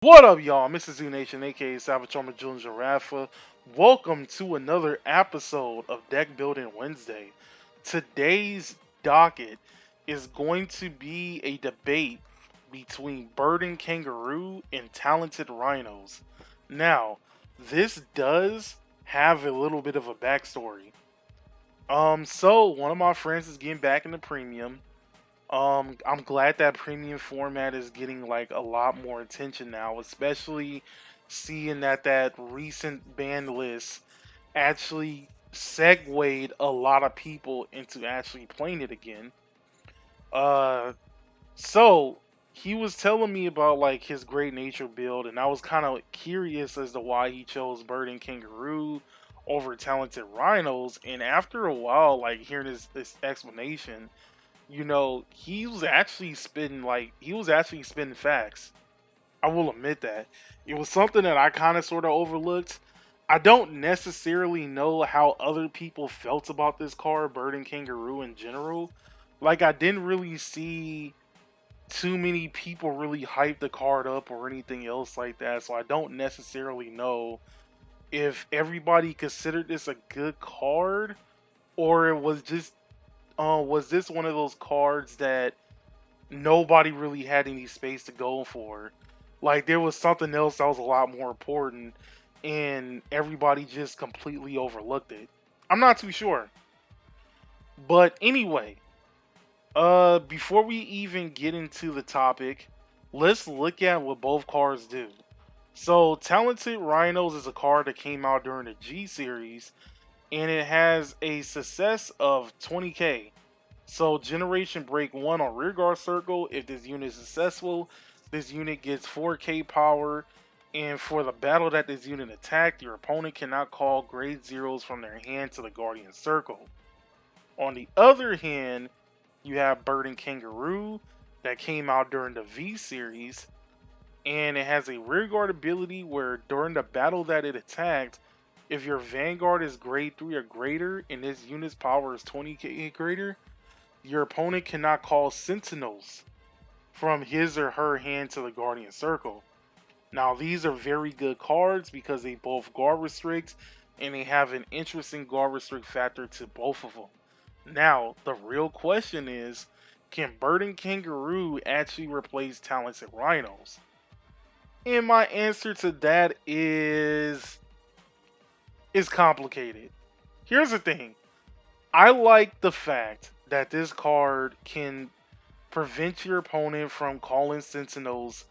What up, y'all? Mr. Zoo Nation, aka Savage Armor June Giraffe. Welcome to another episode of Deck Building Wednesday. Today's docket is going to be a debate between Burden Kangaroo and Talented Rhinos. Now, this does have a little bit of a backstory. So one of my friends is getting back into premium. I'm glad that premium format is getting like a lot more attention now, especially seeing that recent ban list actually segued a lot of people into actually playing it again. Uh, so he was telling me about like his great nature build, and I was kind of curious as to why he chose Bird and Kangaroo over Talented Rhinos. And after a while, like hearing this explanation, he was actually spitting facts. I will admit that. It was something that I kind of sort of overlooked. I don't necessarily know how other people felt about this card, Bird and Kangaroo in general. Like I didn't really see too many people really hype the card up or anything else like that, so I don't necessarily know if everybody considered this a good card or it was this one of those cards that nobody really had any space to go for? Like there was something else that was a lot more important and everybody just completely overlooked it. I'm not too sure. But anyway, before we even get into the topic, let's look at what both cards do. So, Talented Rhinos is a card that came out during the G series and it has a success of 20k. So Generation Break 1 on Rearguard Circle, if this unit is successful, this unit gets 4k power, and for the battle that this unit attacked, your opponent cannot call grade zeros from their hand to the Guardian Circle. On the other hand, you have Bird and Kangaroo that came out during the V series, and it has a Rearguard ability where during the battle that it attacked, if your Vanguard is grade 3 or greater and this unit's power is 20k greater, your opponent cannot call Sentinels from his or her hand to the Guardian Circle. Now, these are very good cards because they both guard restrict and they have an interesting guard restrict factor to both of them. Now, the real question is, can Bird and Kangaroo actually replace Talented Rhinos? And my answer to that is complicated. Here's the thing. I like the fact that this card can prevent your opponent from calling Sentinels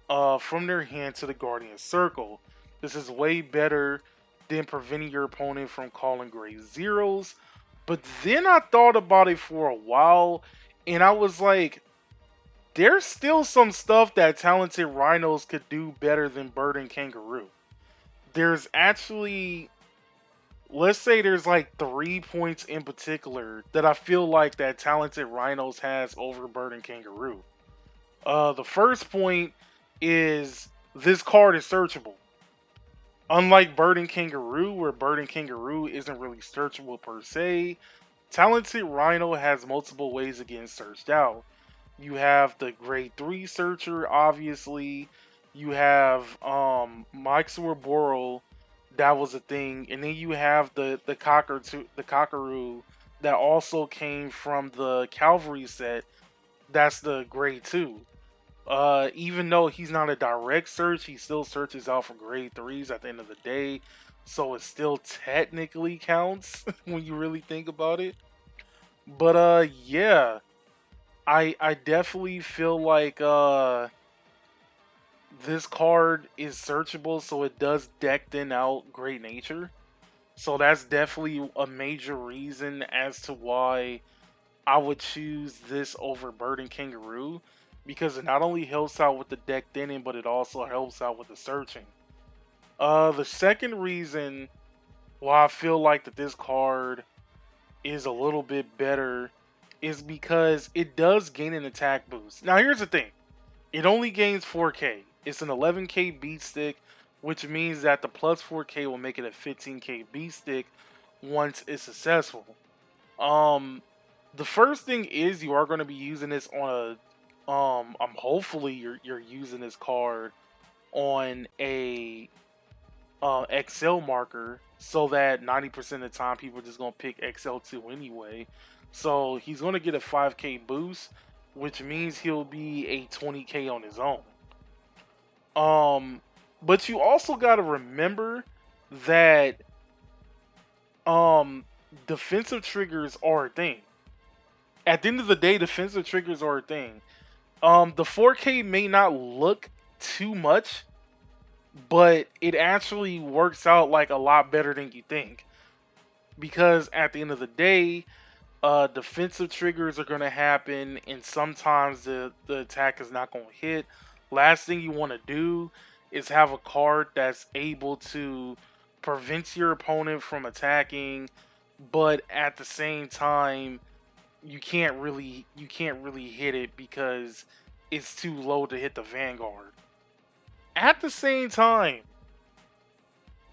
from their hand to the Guardian Circle. This is way better than preventing your opponent from calling grade zeros. But then I thought about it for a while and I was like, there's still some stuff that Talented Rhinos could do better than Bird and Kangaroo. There's actually, let's say there's like 3 points in particular that I feel like that Talented Rhinos has over Bird and Kangaroo. The first point is this card is searchable. Unlike Bird and Kangaroo, where Bird and Kangaroo isn't really searchable per se, Talented Rhino has multiple ways of getting searched out. You have the grade 3 searcher, obviously. You have Mixer that was a thing, and then you have the Kangaroo that also came from the Cavalry set. That's the grade 2. Even though he's not a direct search, he still searches out for grade 3s at the end of the day, so it still technically counts when you really think about it. But yeah, I definitely feel like this card is searchable, so it does deck thin out Great Nature. So that's definitely a major reason as to why I would choose this over Bird and Kangaroo, because it not only helps out with the deck thinning, but it also helps out with the searching. The second reason why I feel like that this card is a little bit better is because it does gain an attack boost. Now here's the thing. It only gains 4k. It's an 11k beat stick, which means that the plus 4k will make it a 15k beat stick once it's successful. The first thing is you are going to be using this on a hopefully you're using this card on a XL marker, so that 90% of the time people are just gonna pick XL2 anyway. So he's gonna get a 5K boost, which means he'll be a 20K on his own. Um, but you also gotta remember that um defensive triggers are a thing. At the end of the day, defensive triggers are a thing. The 4K may not look too much, but it actually works out like a lot better than you think. Because at the end of the day, defensive triggers are going to happen, and sometimes the attack is not going to hit. Last thing you want to do is have a card that's able to prevent your opponent from attacking, but at the same time you can't really hit it because it's too low to hit the Vanguard. At the same time,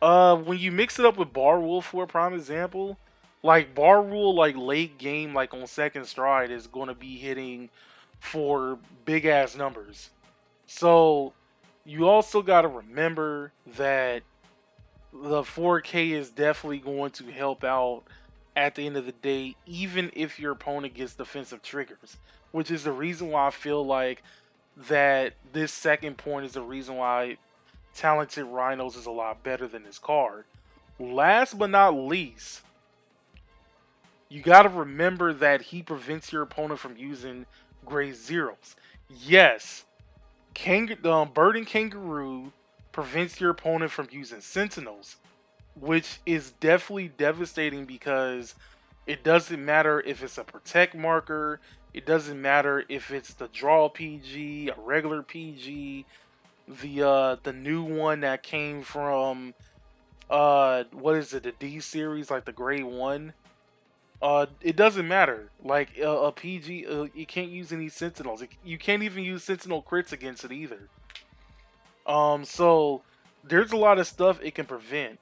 when you mix it up with Bar Rule for a prime example, like Bar Rule, like late game, like on second stride, is going to be hitting for big ass numbers. So you also got to remember that the 4K is definitely going to help out at the end of the day, even if your opponent gets defensive triggers, which is the reason why I feel like that this second point is the reason why Talented Rhinos is a lot better than this card. Last but not least, you got to remember that he prevents your opponent from using gray zeros. Yes, Bird and Kangaroo prevents your opponent from using Sentinels, which is definitely devastating because it doesn't matter if it's a protect marker, it doesn't matter if it's the draw PG, a regular PG, the new one that came from what is it, the D series, like the grade 1. It doesn't matter. Like a PG, you can't use any Sentinels. You can't even use Sentinel crits against it either. So there's a lot of stuff it can prevent.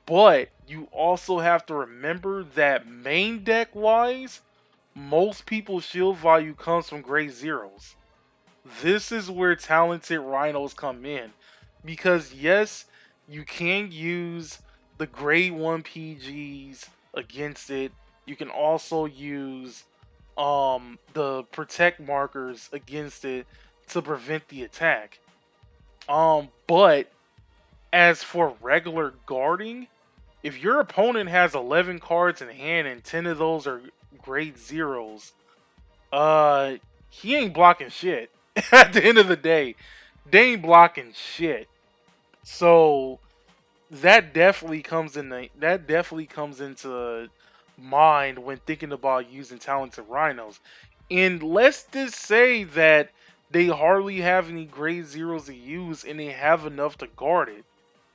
But you also have to remember that main deck wise, most people's shield value comes from gray zeros. This is where Talented Rhinos come in. Because yes, you can use the grade 1 PGs against it. You can also use the protect markers against it to prevent the attack. But as for regular guarding, if your opponent has 11 cards in hand and 10 of those are grade zeros, he ain't blocking shit. At the end of the day, they ain't blocking shit. So that definitely comes into mind when thinking about using Talented Rhinos. And let's just say that they hardly have any grade zeros to use and they have enough to guard it.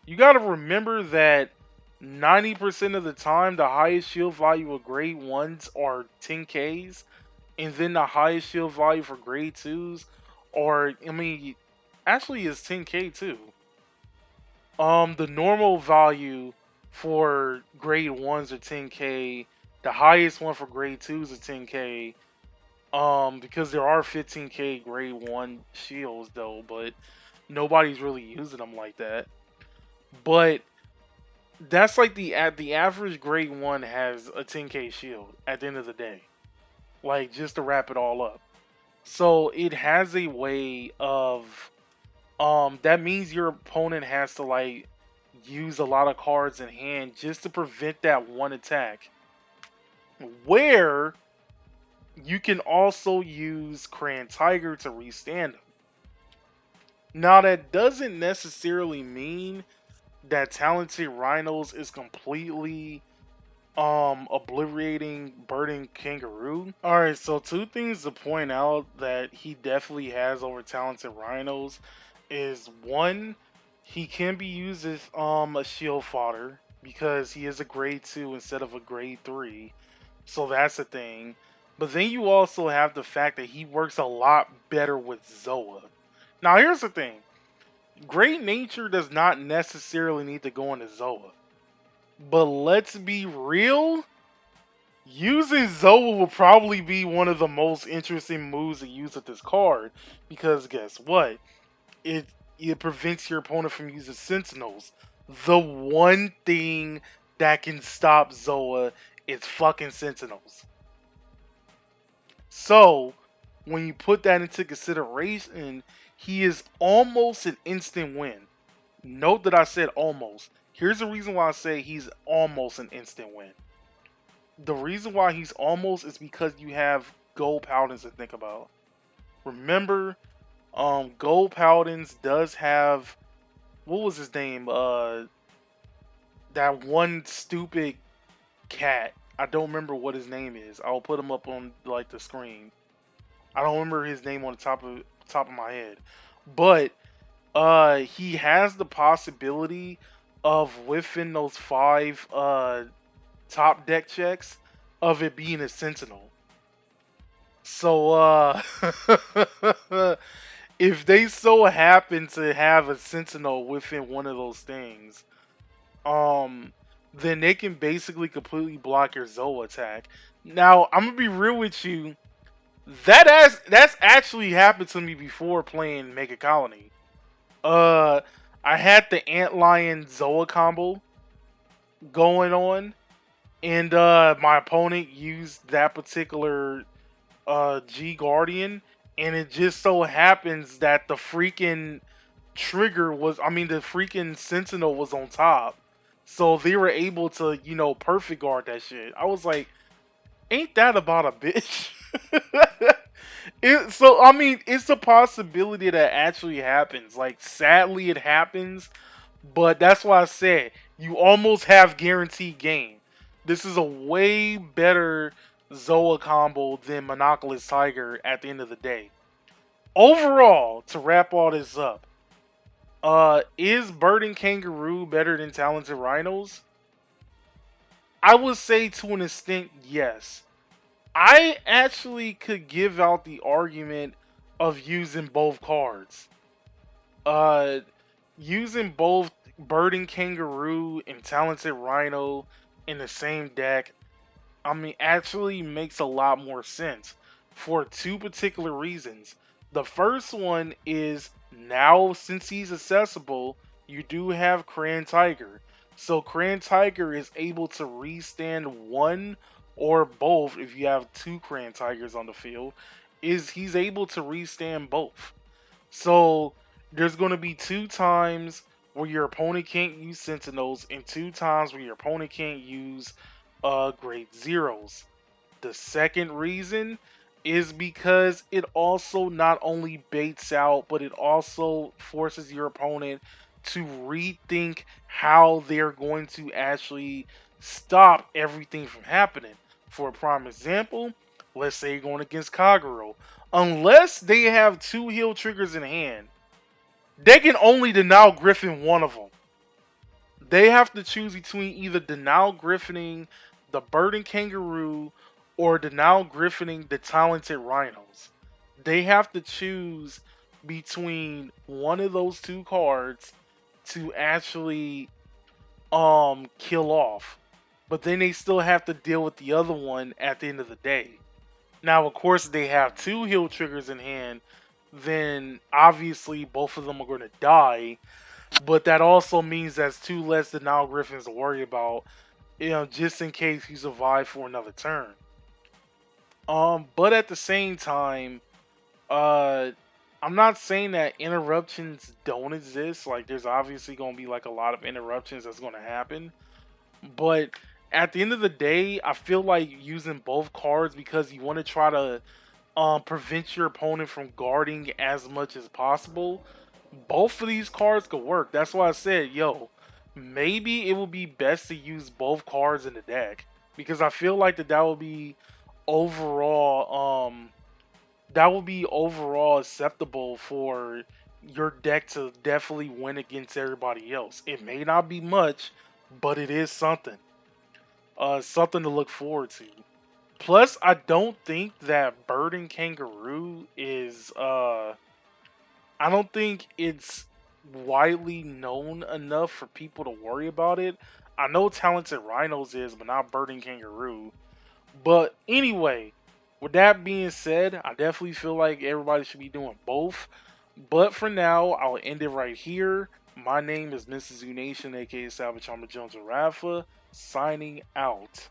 You got to remember that 90% of the time, the highest shield value of grade 1s are 10Ks, and then the highest shield value for grade 2s actually is 10K too. The normal value for grade 1s are 10K. The highest one for grade 2s is 10K. Because there are 15K grade 1 shields though, but nobody's really using them like that. But that's like the average grade 1 has a 10K shield at the end of the day. Like, just to wrap it all up. So it has a way of that means your opponent has to like use a lot of cards in hand just to prevent that one attack. Where you can also use Cran Tiger to restand them. Now that doesn't necessarily mean that Talented Rhinos is completely obliterating Bird and Kangaroo. Alright, so two things to point out that he definitely has over Talented Rhinos is one, he can be used as a shield fodder because he is a grade 2 instead of a grade 3. So that's a thing. But then you also have the fact that he works a lot better with Zoa. Now here's the thing. Great Nature does not necessarily need to go into Zoa. But let's be real, using Zoa will probably be one of the most interesting moves to use with this card. Because guess what? it prevents your opponent from using Sentinels. The one thing that can stop Zoa is fucking Sentinels. So, when you put that into consideration, he is almost an instant win. Note that I said almost. Here's the reason why I say he's almost an instant win. The reason why he's almost is because you have Gold Paladins to think about. Remember, Gold Paladins does have, what was his name? That one stupid cat. I don't remember what his name is. I'll put him up on like the screen. I don't remember his name on the top of my head. But he has the possibility of within those 5 top deck checks of it being a Sentinel. So if they so happen to have a Sentinel within one of those things, then they can basically completely block your Zoa attack. Now, I'm gonna be real with you. That's actually happened to me before playing Mega Colony. I had the Antlion Zoa combo going on, and my opponent used that particular G Guardian, and it just so happens that the freaking trigger was, I mean, the freaking Sentinel was on top. So they were able to, perfect guard that shit. I was like, ain't that about a bitch? So, I mean, it's a possibility that actually happens. Like, sadly, it happens. But that's why I said, you almost have guaranteed game. This is a way better Zoa combo than Monoculous Tiger at the end of the day. Overall, to wrap all this up, is Burden Kangaroo better than Talented Rhinos? I would say to an extent, yes. I actually could give out the argument of using both cards. Uh, Using both Burden Kangaroo and Talented Rhino in the same deck, I mean, actually makes a lot more sense for 2 particular reasons. The first one is now, since he's accessible, you do have Cran Tiger. So Cran Tiger is able to restand one or both if you have 2 Cran Tigers on the field. He's able to restand both. So there's going to be 2 times where your opponent can't use Sentinels and 2 times where your opponent can't use grade zeros. The second reason is because it also not only baits out, but it also forces your opponent to rethink how they're going to actually stop everything from happening. For a prime example, let's say you're going against Kangaroo. Unless they have 2 heal triggers in hand, they can only deny Griffin one of them. They have to choose between either denial griffining the Burden Kangaroo or denial griffining the Talented Rhinos. They have to choose between one of those 2 cards to actually kill off. But then they still have to deal with the other one at the end of the day. Now, of course, if they have 2 heal triggers in hand, then obviously both of them are going to die. But that also means that's 2 less denial griffins to worry about, just in case you survive for another turn. But at the same time, I'm not saying that interruptions don't exist. Like, there's obviously going to be like a lot of interruptions that's going to happen. But at the end of the day, I feel like using both cards because you want to try to prevent your opponent from guarding as much as possible. Both of these cards could work. That's why I said, maybe it would be best to use both cards in the deck because I feel like that would be overall acceptable for your deck to definitely win against everybody else. It may not be much, but it is something. Something to look forward to. Plus, I don't think that Burden Kangaroo is I don't think it's widely known enough for people to worry about it. I know Talented Rhinos is, but not Burden Kangaroo. But anyway, with that being said, I definitely feel like everybody should be doing both. But for now, I'll end it right here. My name is Mrs. U Nation, aka Savage Armor Jones and Rafa, signing out.